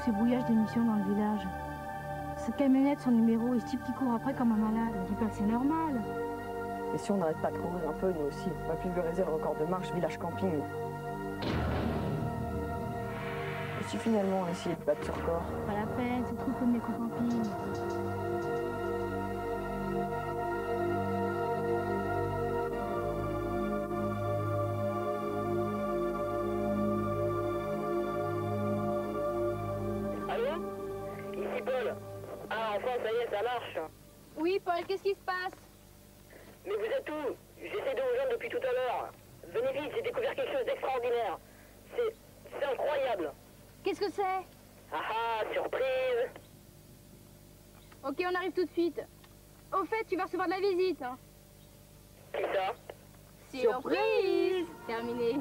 ces brouillages d'émissions dans le village? Cette camionnette, son numéro, et ce type qui court après comme un malade. On dit pas que c'est normal. Et si on n'arrête pas de courir un peu, nous aussi, on va pulvériser le record de marche village camping. Et si finalement on essayait de battre ce record? Pas la peine, c'est trop comme les camping. Allô? Ici Paul. Ah, enfin, ça y est, ça marche. Oui, Paul, qu'est-ce qui se passe? Mais vous êtes où? J'essaie de vous joindre depuis tout à l'heure. Venez vite, j'ai découvert quelque chose d'extraordinaire. C'est incroyable. Qu'est-ce que c'est? Ah ah, surprise. Ok, on arrive tout de suite. Au fait, tu vas recevoir de la visite. Hein. Qui ça? Surprise! Terminé.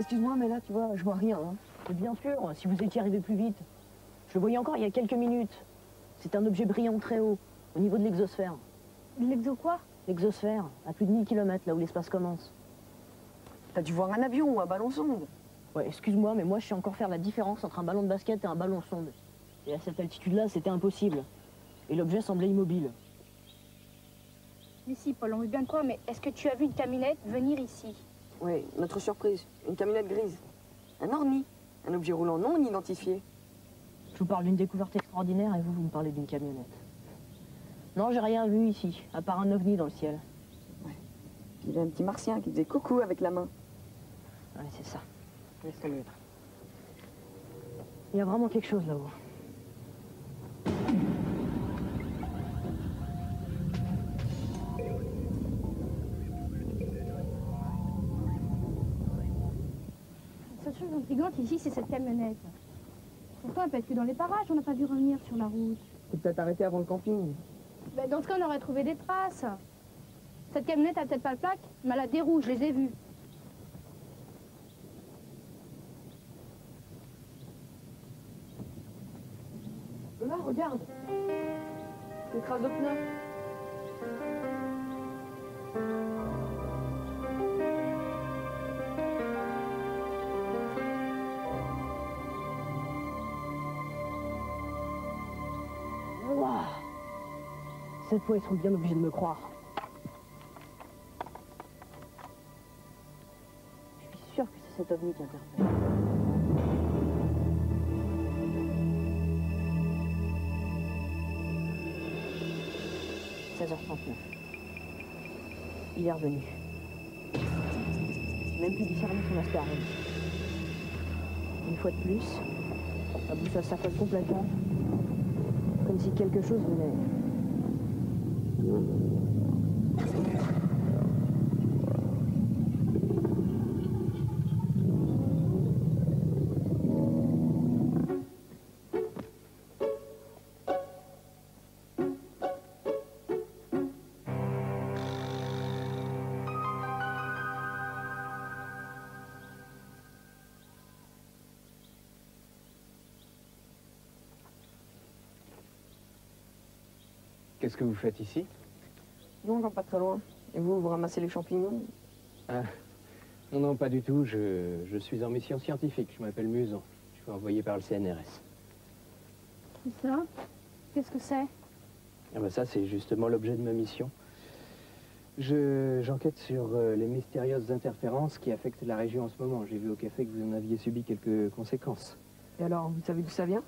Excuse-moi, mais là, tu vois, je vois rien. Hein. Mais bien sûr, si vous étiez arrivé plus vite. Je le voyais encore il y a quelques minutes. C'est un objet brillant très haut, au niveau de l'exosphère. L'exo quoi? L'exosphère, à plus de 1000 km, là où l'espace commence. T'as dû voir un avion ou un ballon sonde. Ouais, excuse-moi, mais moi je sais encore faire la différence entre un ballon de basket et un ballon sonde. Et à cette altitude-là, c'était impossible. Et l'objet semblait immobile. Mais si, Paul, on veut bien te croire, mais est-ce que tu as vu une camionnette venir ici? Oui, notre surprise, une camionnette grise. Un orni, un objet roulant non identifié. Je vous parle d'une découverte extraordinaire et vous me parlez d'une camionnette. Non, j'ai rien vu ici, à part un ovni dans le ciel. Ouais. Puis il y a un petit martien qui faisait coucou avec la main. Ouais, c'est ça. Laisse tomber. Il y a vraiment quelque chose là-haut. La seule chose intrigante ici, c'est cette camionnette. Pourtant, elle peut être que dans les parages, on n'a pas dû revenir sur la route. T'es peut-être arrêté avant le camping. Ben, dans ce cas, on aurait trouvé des traces. Cette camionnette a peut-être pas de plaque, mais elle a des roues, je les ai vues. Là, regarde. Des traces de pneus. Waouh! Cette fois, ils sont bien obligés de me croire. Je suis sûr que c'est cet ovni qui interpelle. 16h39. Il est revenu. Même plus discerner son aspect arrêté. Une fois de plus, la boussole s'affole complètement. Comme si quelque chose venait. Qu'est-ce que vous faites ici? Non, non, pas très loin. Et vous, vous ramassez les champignons? Ah, non, non, pas du tout. Je suis en mission scientifique. Je m'appelle Muson. Je suis envoyé par le CNRS. Et ça? Qu'est-ce que c'est? Ah ben ça, c'est justement l'objet de ma mission. J'enquête sur les mystérieuses interférences qui affectent la région en ce moment. J'ai vu au café que vous en aviez subi quelques conséquences. Et alors, vous savez d'où ça vient?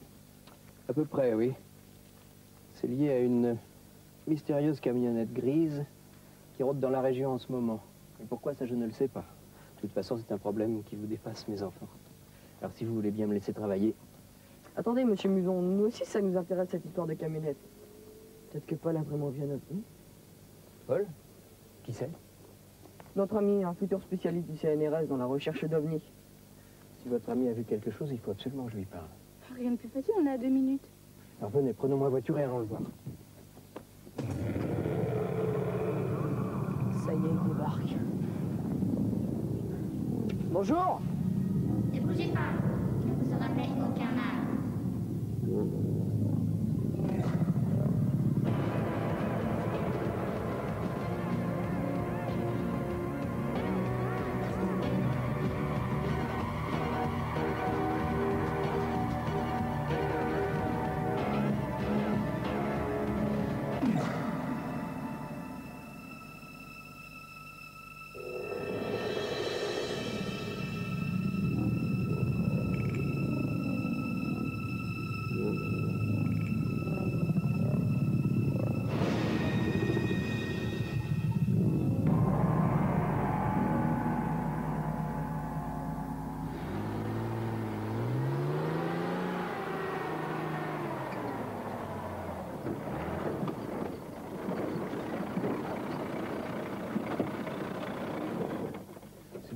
À peu près, oui. C'est lié à une mystérieuse camionnette grise qui rôde dans la région en ce moment. Et pourquoi, ça, je ne le sais pas. De toute façon, c'est un problème qui vous dépasse, mes enfants. Alors, si vous voulez bien me laisser travailler... Attendez, monsieur Muson, nous aussi, ça nous intéresse, cette histoire de camionnette. Peut-être que Paul a vraiment vu un ovni. Paul? Qui c'est? Notre ami, un futur spécialiste du CNRS dans la recherche d'ovnis. Si votre ami a vu quelque chose, il faut absolument que je lui parle. Rien de plus facile, on est à 2 minutes. Alors venez, prenons ma voiture et allons le voir. Ça y est, il débarque. Bonjour! Ne bougez pas, je ne vous aurai fait aucun mal.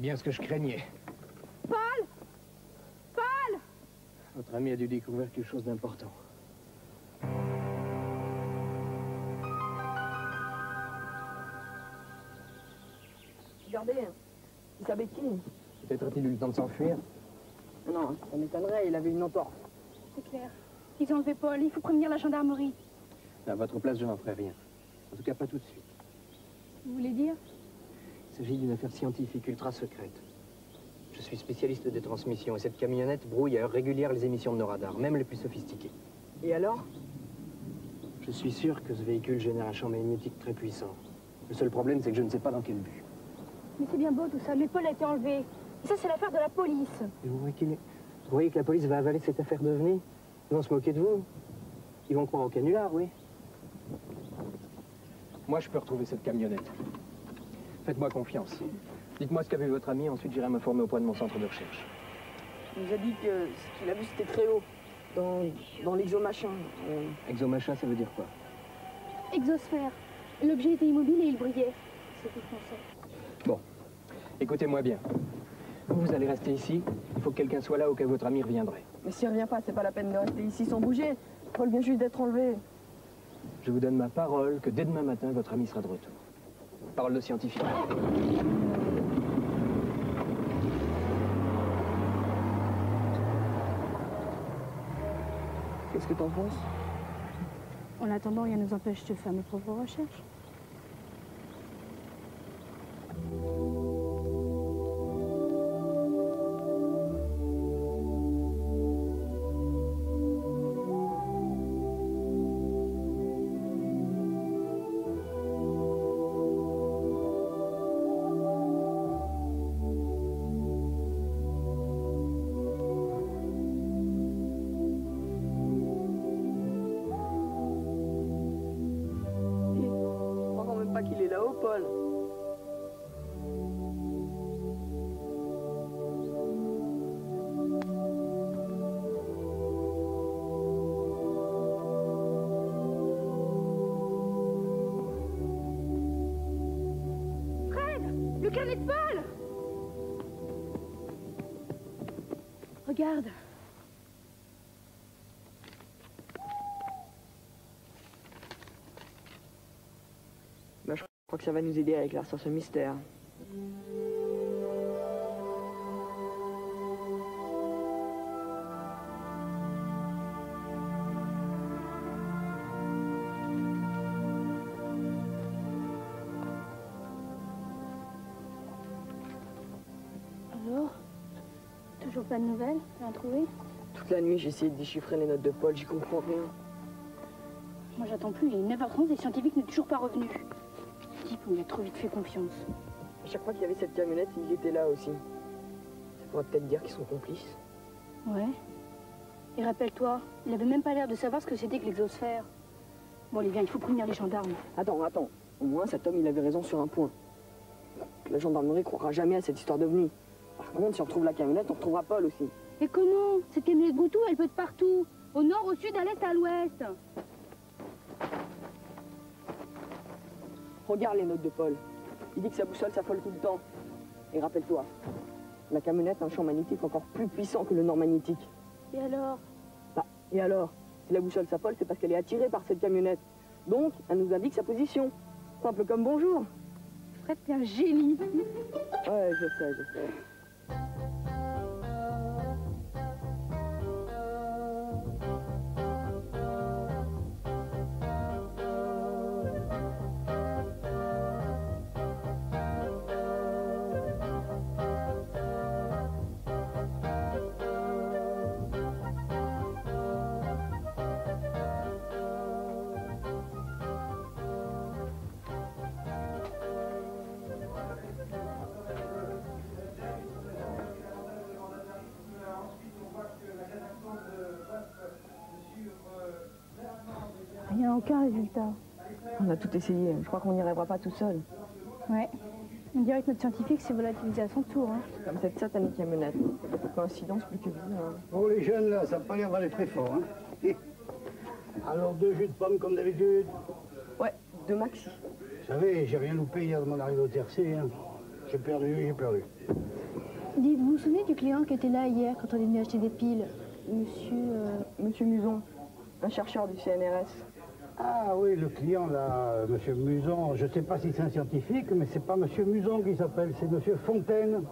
C'est bien ce que je craignais. Paul! Paul! Votre ami a dû découvrir quelque chose d'important. Regardez, il savait qui? Peut-être a-t-il eu le temps de s'enfuir. Non, ça m'étonnerait, il avait une entorse. C'est clair. Ils ont enlevé Paul, il faut prévenir la gendarmerie. À votre place, je n'en ferai rien. En tout cas, pas tout de suite. Vous voulez dire? Il s'agit d'une affaire scientifique ultra secrète. Je suis spécialiste des transmissions et cette camionnette brouille à heure régulière les émissions de nos radars, même les plus sophistiquées. Et alors? Je suis sûr que ce véhicule génère un champ magnétique très puissant. Le seul problème, c'est que je ne sais pas dans quel but. Mais c'est bien beau tout ça, mais Paul a été enlevé. Et ça, c'est l'affaire de la police. Et vous voyez que la police va avaler cette affaire d'OVNI? Ils vont se moquer de vous. Ils vont croire au canular, oui. Moi, je peux retrouver cette camionnette. Faites-moi confiance. Dites-moi ce qu'a vu votre ami, ensuite j'irai m'informer au point de mon centre de recherche. Il nous a dit que ce qu'il a vu, c'était très haut. Dans l'exomachin. Exomachin, ça veut dire quoi? Exosphère. L'objet était immobile et il brillait. C'est tout ce qu'on sait. Bon, écoutez-moi bien. Vous allez rester ici. Il faut que quelqu'un soit là au cas où votre ami reviendrait. Mais s'il revient pas, c'est pas la peine de rester ici sans bouger. Paul vient juste d'être enlevé. Je vous donne ma parole que dès demain matin, votre ami sera de retour. Parole de scientifique. Qu'est-ce que t'en penses? En attendant, rien ne nous empêche de faire nos propres recherches. Qu'il est là-haut, Paul. Fred! Le carnet de Paul! Regarde. Je crois que ça va nous aider à éclaircir ce mystère. Alors? Toujours pas de nouvelles? Rien trouvé? Toute la nuit, j'ai essayé de déchiffrer les notes de Paul, j'y comprends rien. Moi, j'attends plus. Il est 9h30 et le scientifique n'est toujours pas revenu. Le type, on lui a trop vite fait confiance. À chaque fois qu'il y avait cette camionnette, il était là aussi. Ça pourrait peut-être dire qu'ils sont complices. Ouais. Et rappelle-toi, il avait même pas l'air de savoir ce que c'était que l'exosphère. Bon, allez, viens, il faut prévenir les gendarmes. Attends. Au moins, cet homme, il avait raison sur un point. La gendarmerie croira jamais à cette histoire d'OVNI. Par contre, si on retrouve la camionnette, on retrouvera Paul aussi. Et comment? Cette camionnette Broutou, elle peut être partout. Au nord, au sud, à l'est, à l'ouest. Regarde les notes de Paul. Il dit que sa boussole s'affole tout le temps. Et rappelle-toi, la camionnette a un champ magnétique encore plus puissant que le nord magnétique. Et alors? Et alors? Si la boussole s'affole, c'est parce qu'elle est attirée par cette camionnette. Donc, elle nous indique sa position. C'est un peu comme bonjour. Fred, t'es un génie. Ouais, je sais. Rien, aucun résultat. On a tout essayé. Je crois qu'on n'y arrivera pas tout seul. Ouais. On dirait que notre scientifique s'est volatilisé à son tour. Hein. Comme cette satanée camionnette. Coïncidence plus que vous. Hein. Bon, les jeunes, là, ça n'a pas l'air d'aller très fort. Hein. Alors, 2 jus de pommes comme d'habitude. Ouais, 2 maxi. Vous savez, j'ai rien loupé hier de mon arrivée au TRC. Hein. J'ai perdu, j'ai perdu. Dites, vous vous souvenez du client qui était là hier quand on est venu acheter des piles? Monsieur Muson, un chercheur du CNRS. Ah oui, le client là, monsieur Muson, je ne sais pas si c'est un scientifique, mais c'est pas monsieur Muson qui s'appelle, c'est monsieur Fontaine.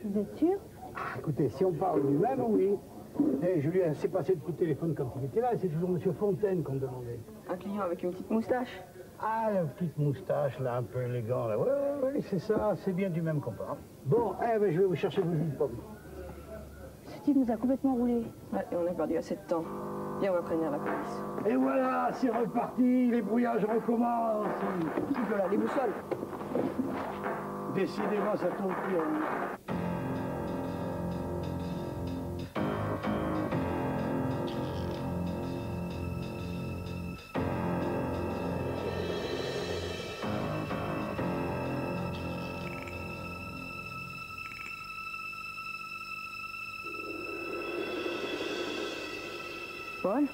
Vous êtes sûr? Ah, écoutez, si on parle du même, oui. Et je lui ai assez passé de coup de téléphone quand il était là, et c'est toujours monsieur Fontaine qu'on me demandait. Un client avec une petite moustache. Ah, la petite moustache là, un peu élégant là. Ouais, c'est ça, c'est bien du même qu'on parle. Bon, eh ben, je vais vous chercher vos jus de pomme. Ce type nous a complètement roulé. Ouais, et on a perdu assez de temps. Viens, on va prévenir la police. Et voilà, c'est reparti, les brouillages recommencent. Voilà, les boussoles. Décidément, ça tombe bien. Paul?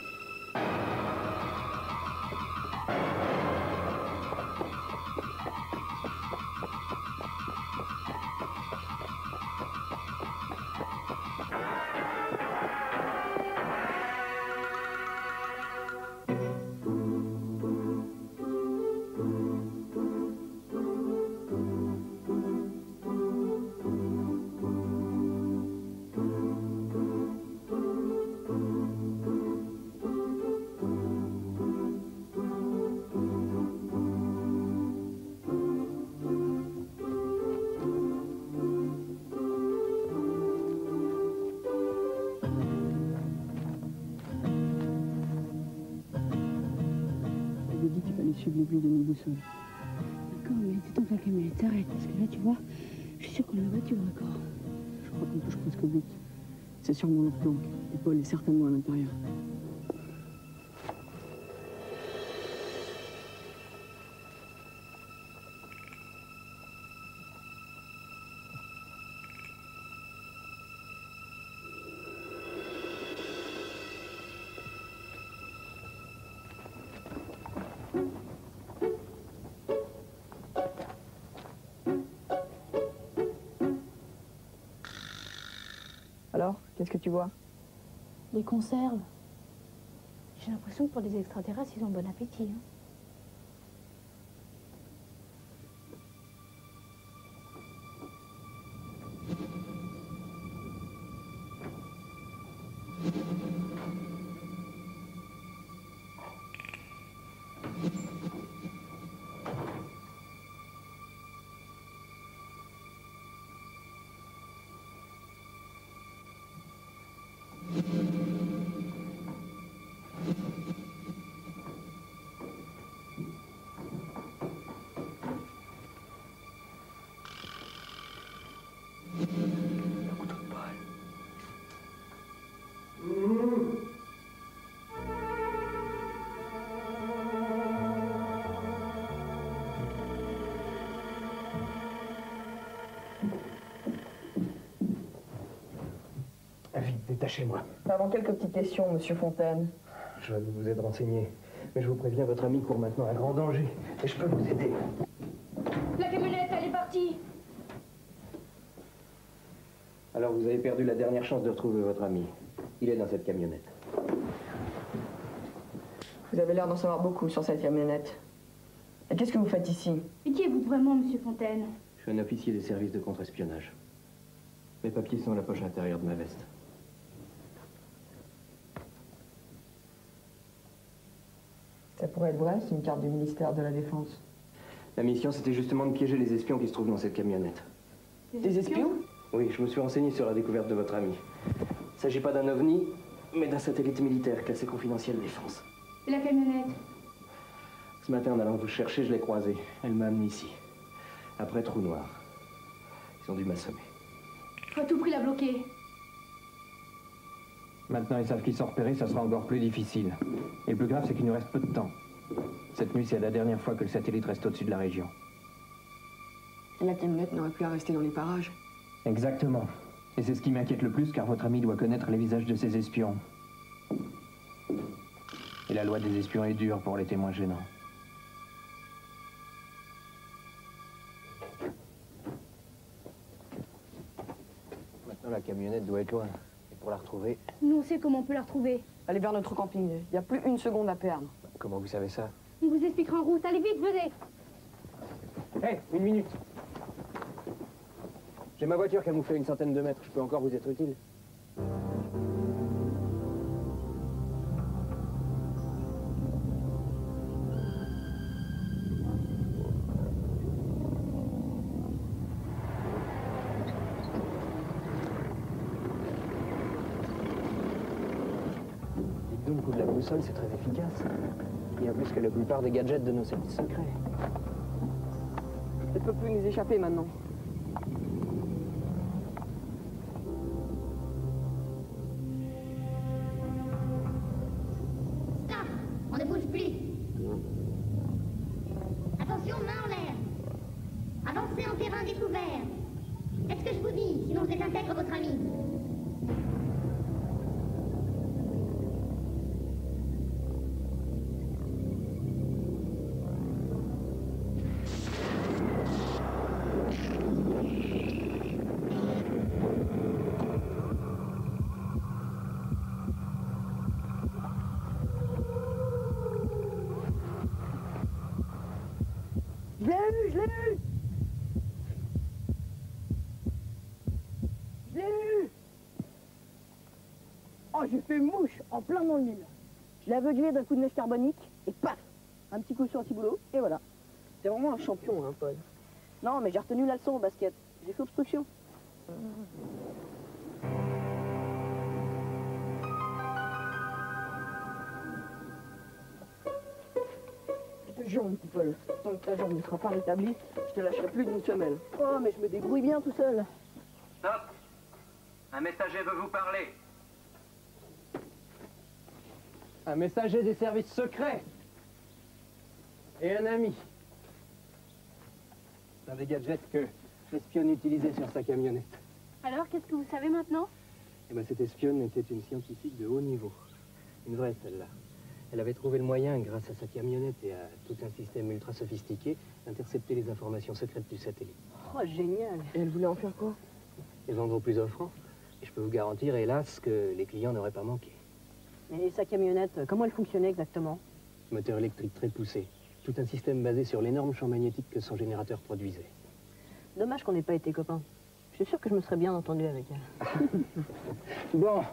Suivre l'aiguille de mes boussoles. D'accord, mais attends que la camionnette s'arrête, parce que là, tu vois, je suis sûre qu'on l'a battue le record. Je crois qu'on touche presque au but. C'est sûrement leur planque. Et Paul est certainement à l'intérieur. Alors, qu'est-ce que tu vois? Les conserves. J'ai l'impression que pour les extraterrestres, ils ont bon appétit. Hein. Vite, détachez-moi. Avant quelques petites questions, monsieur Fontaine. Je vais vous aider de renseigner. Mais je vous préviens, votre ami court maintenant un grand danger. Et je peux vous aider. La camionnette, elle est partie. Alors vous avez perdu la dernière chance de retrouver votre ami. Il est dans cette camionnette. Vous avez l'air d'en savoir beaucoup sur cette camionnette. Et qu'est-ce que vous faites ici? Et qui êtes-vous vraiment, monsieur Fontaine? Je suis un officier des services de contre-espionnage. Mes papiers sont dans la poche intérieure de ma veste. Ça pourrait être vrai, c'est une carte du ministère de la Défense. La mission, c'était justement de piéger les espions qui se trouvent dans cette camionnette. Des espions? Oui, je me suis renseigné sur la découverte de votre ami. Il ne s'agit pas d'un ovni, mais d'un satellite militaire classé confidentiel défense. Et la camionnette? Ce matin, en allant vous chercher, je l'ai croisée. Elle m'a amené ici. Après, trou noir. Ils ont dû m'assommer. Faut à tout prix la bloquer. Maintenant, ils savent qu'ils sont repérés, ça sera encore plus difficile. Et le plus grave, c'est qu'il nous reste peu de temps. Cette nuit, c'est la dernière fois que le satellite reste au-dessus de la région. Et la camionnette n'aurait plus à rester dans les parages. Exactement. Et c'est ce qui m'inquiète le plus, car votre ami doit connaître les visages de ses espions. Et la loi des espions est dure pour les témoins gênants. La camionnette doit être loin. Et pour la retrouver... Nous, on sait comment on peut la retrouver. Allez vers notre camping. Il n'y a plus une seconde à perdre. Comment vous savez ça? On vous expliquera en route. Allez vite, venez. Hé, une minute. J'ai ma voiture camouflée une centaine de mètres. Je peux encore vous être utile. Le coup de la boussole, c'est très efficace. Bien plus que la plupart des gadgets de nos services secrets. Elle ne peut plus nous échapper maintenant. Stop! On ne bouge plus. Attention, main en l'air. Avancez en terrain découvert. Est-ce que je vous dis? Sinon je désintègre votre ami. Je l'ai eu, je l'ai eu! Je l'ai eu! Oh, j'ai fait mouche en plein dans le mille. Je l'ai aveuglé d'un coup de neige carbonique et paf! Un petit coup sur anti-boulot et voilà. T'es vraiment un champion, hein, Paul. Non, mais j'ai retenu la leçon au basket. J'ai fait obstruction. Je te jure, mon petit Paul, tant que ta jambe ne sera pas rétablie, je te lâcherai plus d'une semelle. Oh, mais je me débrouille bien tout seul. Stop! Un messager veut vous parler. Un messager des services secrets. Et un ami. C'est un des gadgets que l'espionne utilisait sur sa camionnette. Alors, qu'est-ce que vous savez maintenant? Eh ben, cette espionne était une scientifique de haut niveau. Une vraie, celle-là. Elle avait trouvé le moyen, grâce à sa camionnette et à tout un système ultra sophistiqué, d'intercepter les informations secrètes du satellite. Oh, génial. Et elle voulait en faire quoi? Les vendre au plus offrant. Et je peux vous garantir, hélas, que les clients n'auraient pas manqué. Et sa camionnette, comment elle fonctionnait exactement? Moteur électrique très poussé. Tout un système basé sur l'énorme champ magnétique que son générateur produisait. Dommage qu'on n'ait pas été copains. Je suis sûr que je me serais bien entendu avec elle. Bon,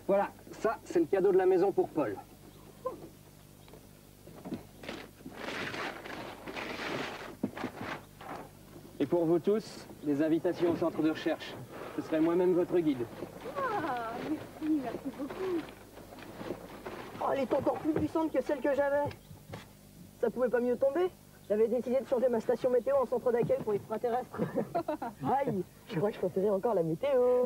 voilà, ça, c'est le cadeau de la maison pour Paul. Et pour vous tous, des invitations au centre de recherche. Ce serai moi-même votre guide. Ah, merci beaucoup. Oh, elle est encore plus puissante que celle que j'avais. Ça pouvait pas mieux tomber. J'avais décidé de changer ma station météo en centre d'accueil pour extraterrestres. Aïe, je crois que je préférais encore la météo.